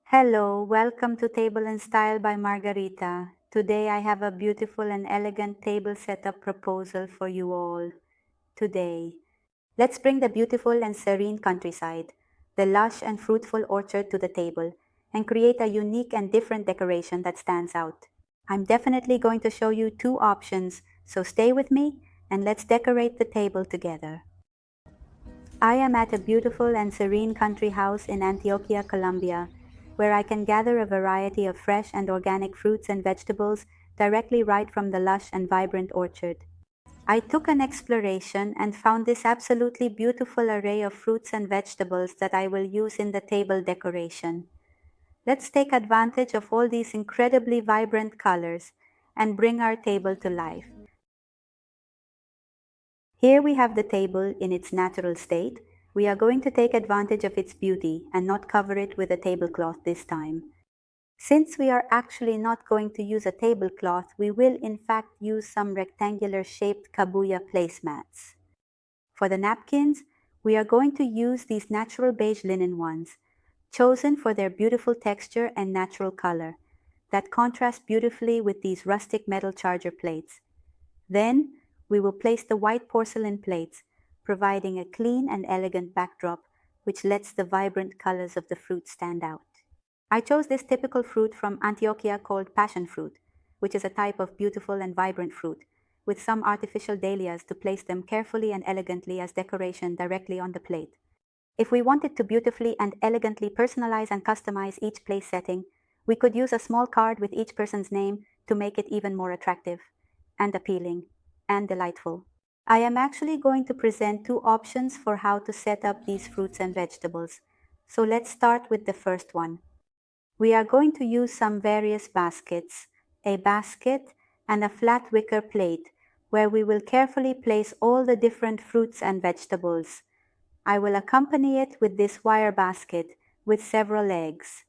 Hello, welcome to Table and Style by Margarita. Today I have a beautiful and elegant table setup proposal for you all. Today, let's bring the beautiful and serene countryside, the lush and fruitful orchard to the table, and create a unique and different decoration that stands out. I'm definitely going to show you two options, so stay with me and let's decorate the table together. I am at a beautiful and serene country house in Antioquia, Colombia, where I can gather a variety of fresh and organic fruits and vegetables directly right from the lush and vibrant orchard. I took an exploration and found this absolutely beautiful array of fruits and vegetables that I will use in the table decoration. Let's take advantage of all these incredibly vibrant colors and bring our table to life. Here we have the table in its natural state. We are going to take advantage of its beauty and not cover it with a tablecloth this time. Since we are actually not going to use a tablecloth, we will in fact use some rectangular shaped kabuya placemats. For the napkins, we are going to use these natural beige linen ones, chosen for their beautiful texture and natural color, that contrast beautifully with these rustic metal charger plates. Then, we will place the white porcelain plates, providing a clean and elegant backdrop which lets the vibrant colors of the fruit stand out. I chose this typical fruit from Antioquia called passion fruit, which is a type of beautiful and vibrant fruit, with some artificial dahlias to place them carefully and elegantly as decoration directly on the plate. If we wanted to beautifully and elegantly personalize and customize each place setting, we could use a small card with each person's name to make it even more attractive and appealing and delightful. I am actually going to present two options for how to set up these fruits and vegetables. So let's start with the first one. We are going to use some various baskets, a basket and a flat wicker plate where we will carefully place all the different fruits and vegetables. I will accompany it with this wire basket with several legs.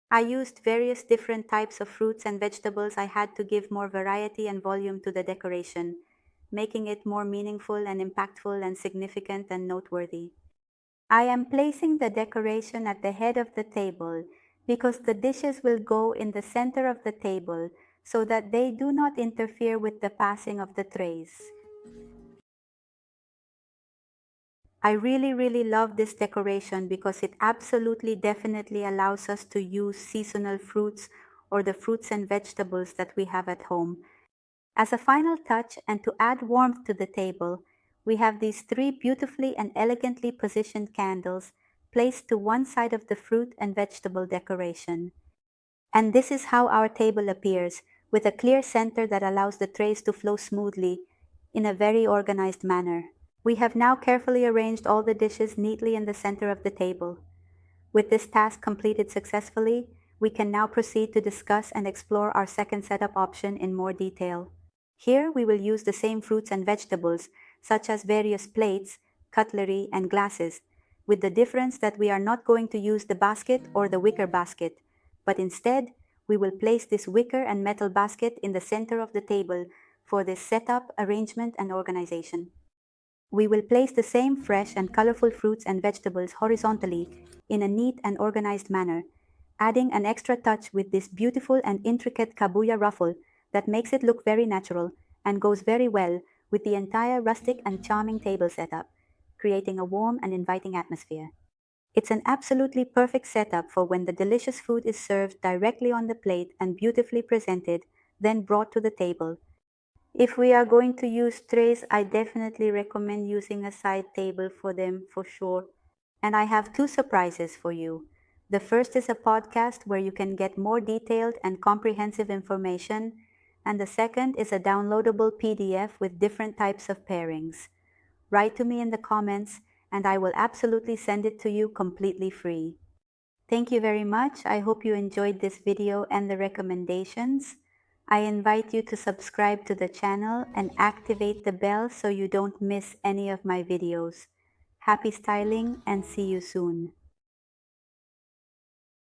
I used various different types of fruits and vegetables. I had to give more variety and volume to the decoration, making it more meaningful and impactful and significant and noteworthy. I am placing the decoration at the head of the table because the dishes will go in the center of the table so that they do not interfere with the passing of the trays. I really love this decoration because it absolutely definitely allows us to use seasonal fruits or the fruits and vegetables that we have at home. As a final touch and to add warmth to the table, we have these three beautifully and elegantly positioned candles placed to one side of the fruit and vegetable decoration. And this is how our table appears, with a clear center that allows the trays to flow smoothly in a very organized manner. We have now carefully arranged all the dishes neatly in the center of the table. With this task completed successfully, we can now proceed to discuss and explore our second setup option in more detail. Here we will use the same fruits and vegetables, such as various plates, cutlery, and glasses, with the difference that we are not going to use the basket or the wicker basket, but instead we will place this wicker and metal basket in the center of the table for this setup, arrangement, and organization. We will place the same fresh and colorful fruits and vegetables horizontally in a neat and organized manner, adding an extra touch with this beautiful and intricate kabuya ruffle that makes it look very natural and goes very well with the entire rustic and charming table setup, creating a warm and inviting atmosphere. It's an absolutely perfect setup for when the delicious food is served directly on the plate and beautifully presented, then brought to the table. If we are going to use trays, I definitely recommend using a side table for them for sure. And I have two surprises for you. The first is a podcast where you can get more detailed and comprehensive information, and the second is a downloadable PDF with different types of pairings. Write to me in the comments, and I will absolutely send it to you completely free. Thank you very much. I hope you enjoyed this video and the recommendations. I invite you to subscribe to the channel and activate the bell so you don't miss any of my videos. Happy styling and see you soon.